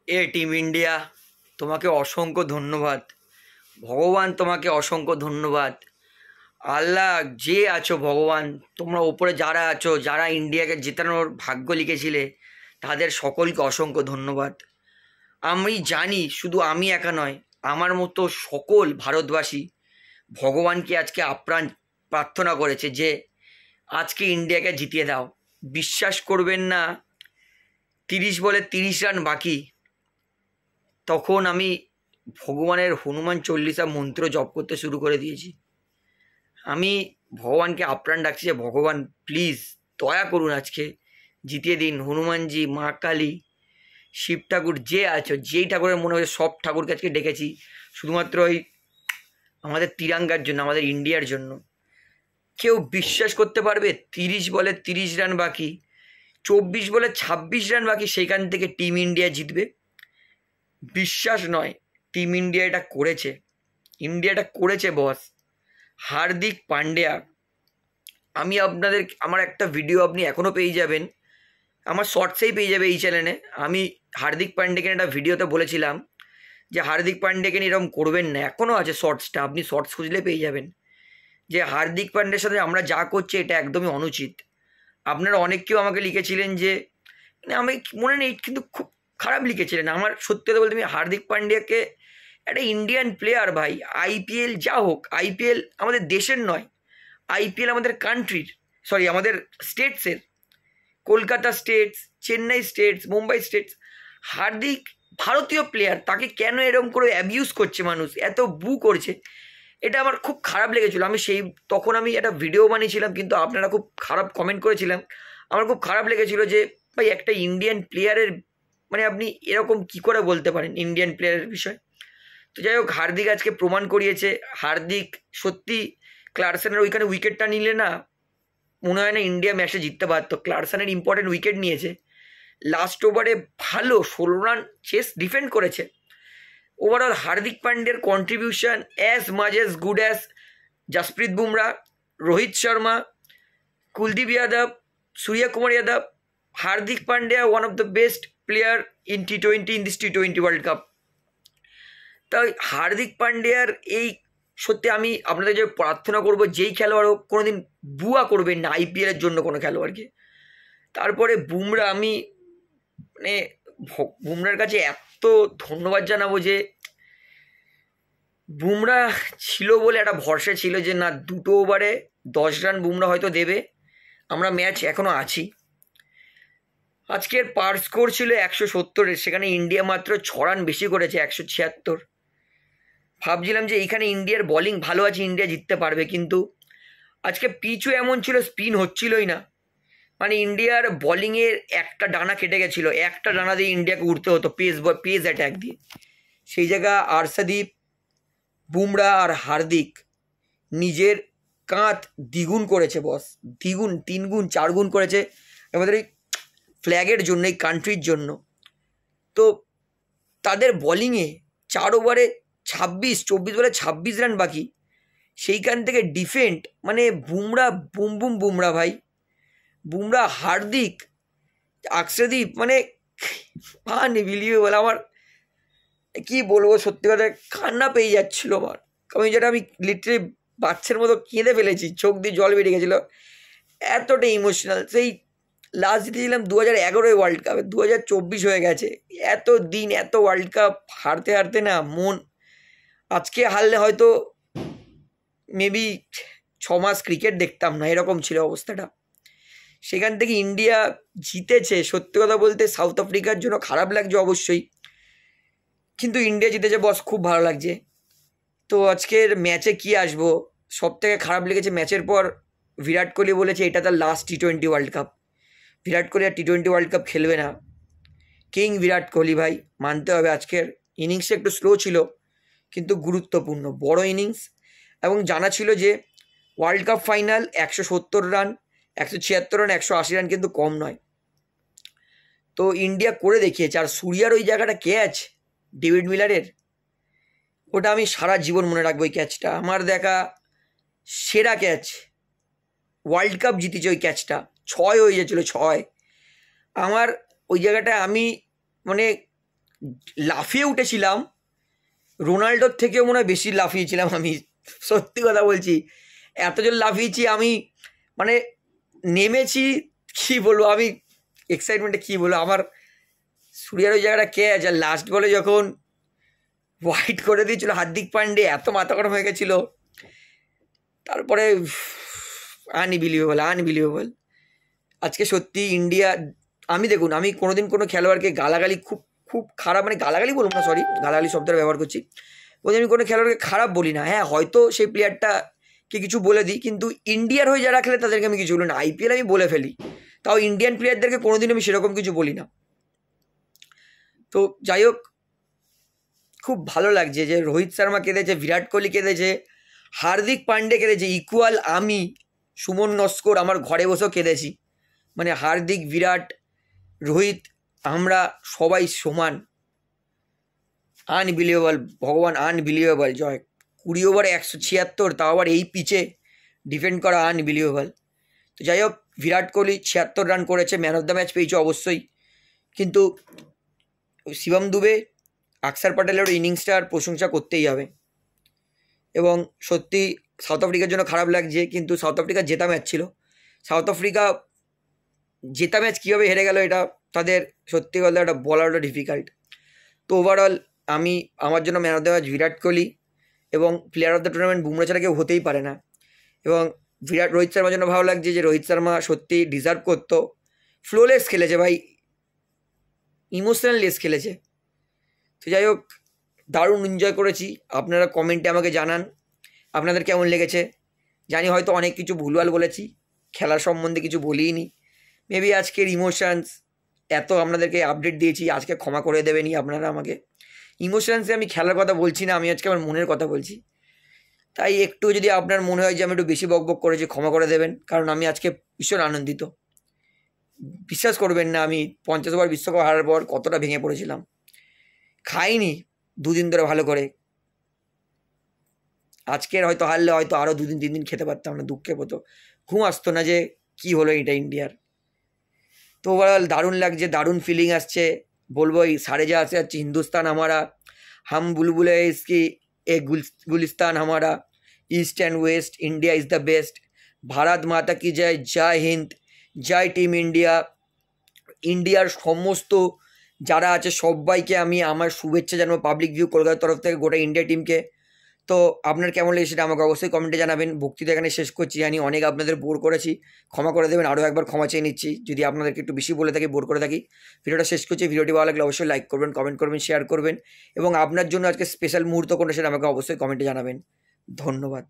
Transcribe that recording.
Team India, তোমাকে অসংখ্য ধন্যবাদ। ভগবান তোমাকে অসংখ্য ধন্যবাদ। আল্লাহ যে আছো ভগবান, তোমরা ওপরে যারা আছো, যারা ইন্ডিয়াকে জেতানোর ভাগ্য লিখেছিলে, তাদের সকলকে অসংখ্য ধন্যবাদ। আমি জানি শুধু আমি একা নয়, আমার মতো সকল ভারতবাসী ভগবানকে আজকে আপ্রাণ প্রার্থনা করেছে যে আজকে ইন্ডিয়াকে জিতিয়ে দাও। বিশ্বাস করবেন না, 30 বলে 30 রান বাকি, তখন আমি ভগবানের হনুমান চল্লিশা মন্ত্র জপ করতে শুরু করে দিয়েছি। আমি ভগবানকে আপ্রাণ ডাকছি যে ভগবান প্লিজ দয়া করুন, আজকে জিতিয়ে দিন। হনুমানজি, মা কালী, শিব ঠাকুর, যে আছো, যেই ঠাকুরের মনে হচ্ছে সব ঠাকুরকে আজকে ডেকেছি শুধুমাত্র ওই আমাদের তিরঙ্গার জন্য, আমাদের ইন্ডিয়ার জন্য। কেউ বিশ্বাস করতে পারবে 30 বলে 30 রান বাকি, 24 বলে 26 রান বাকি, সেইখান থেকে টিম ইন্ডিয়া জিতবে? বিশ্বাস নয়, টিম ইন্ডিয়া এটা করেছে। ইন্ডিয়াটা করেছে বস। হার্দিক পান্ডিয়া, আমি আপনাদের, আমার একটা ভিডিও আপনি এখনও পেয়ে যাবেন, আমার শর্টসেই পেয়ে যাবে এই চ্যানেলে। আমি হার্দিক পান্ডিয়াকে একটা ভিডিওতে বলেছিলাম যে হার্দিক পান্ডিয়াকে নিয়ে এরকম করবেন না। এখনও আছে শর্টসটা, আপনি শর্টস খুঁজলে পেয়ে যাবেন যে হার্দিক পান্ডিয়ার সাথে আমরা যা করছি এটা একদমই অনুচিত। আপনারা অনেক কেউ আমাকে লিখেছিলেন যে, মানে আমি মনে নেই কিন্তু খুব খারাপ লিখেছিলেন। আমার সত্যি কথা বলতে, আমি হার্দিক পান্ডিয়াকে একটা ইন্ডিয়ান প্লেয়ার ভাই, আইপিএল যা হোক, আইপিএল আমাদের দেশের নয়, আইপিএল আমাদের কান্ট্রির, সরি আমাদের স্টেটসের, Kolkata states, Chennai states, Mumbai states. Hardik ভারতীয় প্লেয়ার, তাকে কেন এরকম করে অ্যাবিউজ করছে মানুষ, এত বু করছে, এটা আমার খুব খারাপ লেগেছিলো। আমি তখন আমি একটা ভিডিও বানিয়েছিলাম, কিন্তু আপনারা খুব খারাপ কমেন্ট করেছিলাম। আমার খুব খারাপ লেগেছিলো যে ভাই একটা ইন্ডিয়ান প্লেয়ারের, মানে আপনি এরকম কি করে বলতে পারেন ইন্ডিয়ান প্লেয়ারের বিষয়। তো যাই হোক, হার্দিক আজকে প্রমাণ করিয়েছে। হার্দিক সত্যি ক্লার্কসনের ওইখানে উইকেটটা নিলে না, মনে হয় না ইন্ডিয়া ম্যাচে জিততে পারত। ক্লার্কসনের ইম্পর্টেন্ট উইকেট নিয়েছে, লাস্ট ওভারে ভালো 16 রান চেস ডিফেন্ড করেছে। ওভারঅল হার্দিক পান্ডিয়ার contribution as much as good as Jasprit Bumrah, Rohit Sharma, Kuldeep Yadav, Suryakumar Yadav. Hardik Pandya one of the best player in T20, in this T20 world cup. তাই হার্দিক পান্ডিয়ার এই, সত্যি আমি আপনাদের যে প্রার্থনা করব, যেই খেলোয়াড় হোক কোনোদিন বুয়া করবেন না আইপিএলের জন্য কোনো খেলোয়াড়কে। তারপরে বুমরা, আমি মানে বুমরার কাছে এত ধন্যবাদ জানাবো যে বুমরা ছিল বলে একটা ভরসা ছিল যে না, 2 ওভারে 10 রান বুমরা হয়তো দেবে, আমরা ম্যাচ এখনও আছি। আজকের পার স্কোর ছিল 170-এর, সেখানে ইন্ডিয়া মাত্র 6 রান বেশি করেছে, 176। ভাবছিলাম যে এইখানে ইন্ডিয়ার বোলিং ভালো আছে, ইন্ডিয়া জিততে পারবে, কিন্তু আজকে পিচও এমন ছিল, স্পিন হচ্ছিলই না। মানে ইন্ডিয়ার বোলিংয়ের একটা ডানা কেটে গেছিলো, একটা ডানা দিয়ে ইন্ডিয়াকে উঠতে হতো পেস অ্যাট্যাক দিয়ে। সেই জায়গা আর্শদীপ, বুমরা আর হার্দিক নিজের কাঁধ দ্বিগুণ করেছে বস, দ্বিগুণ, 3 গুণ 4 গুণ করেছে আমাদের এই ফ্ল্যাগের জন্য, এই কান্ট্রির জন্য। তো তাদের বোলিংয়ে 4 ওভারে 24 বলে 26 রান বাকি, সেইখান থেকে ডিফেন্ড, মানে বুমরা বুমরা ভাই, বুমরা, হার্দিক, আকসদীপ, মানে আনবিলিভেবল। আমার কি বলবো, সত্যি কথা কান্না পেয়ে যাচ্ছিল আমার। আমি যেটা, আমি লিটারেলি বাচ্চার মতো কেঁদে ফেলেছি, চোখ দিয়ে জল বেরিয়ে গেছিলো, এতটা ইমোশনাল। সেই লাস্ট জিতেছিলাম 2011 ওয়ার্ল্ড কাপে, 2024 হয়ে গেছে, এত দিন, এত ওয়ার্ল্ড কাপ হারতে হারতে না মন, আজকে হারলে হয়তো মেবি 6 মাস ক্রিকেট দেখতাম না, এরকম ছিল অবস্থাটা। সেখান থেকে ইন্ডিয়া জিতেছে, সত্যি কথা বলতে সাউথ আফ্রিকার জন্য খারাপ লাগছে অবশ্যই, কিন্তু ইন্ডিয়া জিতেছে বস, খুব ভালো লাগছে। তো আজকের ম্যাচে কি আসবো, সব থেকে খারাপ লেগেছে ম্যাচের পর বিরাট কোহলি বলেছে এটা তার last T20 world cup. Virat Kohli আর T20 ওয়ার্ল্ড কাপ খেলবে না। কিং বিরাট কোহলি ভাই, মানতে হবে আজকের ইনিংসে একটু স্লো ছিল, কিন্তু গুরুত্বপূর্ণ বড় ইনিংস। এবং জানা ছিল যে world cup final 170 run, 176 run, 180 run কিন্তু কম নয়। তো ইন্ডিয়া করে দেখিয়েছে। আর সূর্যার ওই জায়গাটা ক্যাচ ডেভিড মিলারের, ওটা আমি সারা জীবন মনে রাখবো। ওই ক্যাচটা আমার দেখা সেরা ক্যাচ, ওয়ার্ল্ড কাপ জিতেছে ওই ক্যাচটা, 6 হয়ে যাচ্ছিলো 6। আমার ওই জায়গাটা আমি মানে লাফিয়ে উঠেছিলাম, রোনাল্ডোর থেকেও মনে হয় বেশি লাফিয়েছিলাম আমি, সত্যি কথা বলছি। এত জোর লাফিয়েছি আমি, মানে নেমেছি, কী বলবো আমি, এক্সাইটমেন্টে কী বলবো। আমার সূর্যার ওই জায়গাটা কে আছে, আর লাস্ট বলে যখন হোয়াইট করে দিয়েছিল হার্দিক পান্ডে, এত মাথা গরম হয়ে গেছিলো। তারপরে আনবিলিভেবল। আজকে সত্যি ইন্ডিয়া, আমি দেখুন, আমি কোনোদিন কোনো খেলোয়াড়কে গালাগালি খুব খুব খারাপ, মানে গালাগালি বলবো না, সরি, গালাগালি শব্দটা ব্যবহার করছি, বলছি আমি কোনো খেলোয়াড়কে খারাপ বলি না। হ্যাঁ, হয়তো সেই প্লেয়ারটাকে কিছু বলে দিই, কিন্তু ইন্ডিয়ার হয়ে যারা খেলে তাদেরকে আমি কিছু বলি না। আইপিএল আমি বলে ফেলি, তাও ইন্ডিয়ান প্লেয়ারদেরকে কোনোদিন আমি সেরকম কিছু বলি না। তো যাই হোক, খুব ভালো লাগছে যে রোহিত শর্মা কেঁদেছে, বিরাট কোহলি কেঁদেছে, হার্দিক পান্ডে কেঁদেছে, ইকুয়াল আমি, সুমন নস্কর আমার ঘরে বসেও কেঁদেছি। মানে হার্দিক, বিরাট, রোহিত, আমরা সবাই সমান। আনবিলিভেবল, ভগবান আনবিলিভেবল। জয় 20 ওভারে 176, তাও আবার এই পিচে ডিফেন্ড করা, আনবিলিভেবল। তো যাই হোক, বিরাট কোহলি 76 রান করেছে, ম্যান অফ দ্য ম্যাচ পেয়েছে অবশ্যই, কিন্তু শিবম দুবে, আকসার প্যাটেলের ইনিংসটার প্রশংসা করতেই হবে। এবং সত্যি সাউথ আফ্রিকার জন্য খারাপ লাগছে, কিন্তু সাউথ আফ্রিকা জেতা ম্যাচ ছিল। সাউথ আফ্রিকা জেতা ম্যাচ কীভাবে হেরে গেল, এটা তাদের সত্যি বলতে এটা বলাটা ডিফিকাল্ট। তো ওভারঅল আমার জন্য man of the match Virat Kohli, এবং player of the tournament Bumrah ছাড়া কেউ হতেই পারে না। এবং রোহিত শর্মার জন্য ভালো লাগছে যে রোহিত শর্মা সত্যি ডিজার্ভ করতো, ফ্লোলেস খেলেছে ভাই, ইমোশনাল লেস খেলেছে। তো যাই হোক, দারুণ এনজয় করেছি। আপনারা কমেন্টে আমাকে জানান আপনাদের কেমন লেগেছে। জানি হয়তো অনেক কিছু ভুলভাল বলেছি, খেলার সম্বন্ধে কিছু বলিনি, মেবি আজকের ইমোশনস এত আপনাদেরকে আপডেট দিয়েছি, আজকে ক্ষমা করে দেবেনি আপনারা আমাকে। ইমোশনসে আমি খেলার কথা বলছি না, আমি আজকে আমার মনের কথা বলছি। তাই একটু যদি আপনার মনে হয় যে আমি একটু বেশি বকবক করেছি, ক্ষমা করে দেবেন, কারণ আমি আজকে ভীষণ আনন্দিত। বিশ্বাস করবেন না, আমি 50 ওভার বিশ্বকাপ হারার পর কতটা ভেঙে পড়েছিলাম। খাইনি 2 দিন ধরে ভালো করে। আজকের হয়তো হারলে হয়তো আরও 2 দিন 3 দিন খেতে পারতাম না, দুঃখে হতো, ঘুম আসতো না যে কি হলো এটা ইন্ডিয়ার। তো ওভারঅল দারুণ লাগছে, দারুণ ফিলিং আসছে। বলবো এই সারে যা আসে যাচ্ছে, হিন্দুস্তান হামারা, হাম বুলবুলে ইসকি এ গুলিস্তান হামারা, east and West, India is the best, Bharat মাতা কি জয়, জয় হিন্দ, জয় টিম ইন্ডিয়া। ইন্ডিয়ার সমস্ত যারা আছে সবাইকে আমি আমার শুভেচ্ছা জানাবো পাবলিক ভিউ কলকাতার তরফ থেকে গোটা ইন্ডিয়া টিমকে। তো আপনার কেমন লেগেছে সেটা আমাকে অবশ্যই কমেন্টে জানাবেন। বক্তৃতা এখানে শেষ করছি, জানি অনেক আপনাদের বোর করেছি, ক্ষমা করে দেবেন, আরও একবার ক্ষমা চেয়ে নিচ্ছি যদি আপনাদেরকে একটু বেশি বলে থাকি, বোর করে থাকি। ভিডিওটা শেষ করছি, ভিডিওটি ভালো লাগলে অবশ্যই লাইক করবেন, কমেন্ট করবেন, শেয়ার করবেন, এবং আপনার জন্য আজকে স্পেশাল মুহূর্ত কোনটা সেটা আমাকে অবশ্যই কমেন্টে জানাবেন। ধন্যবাদ।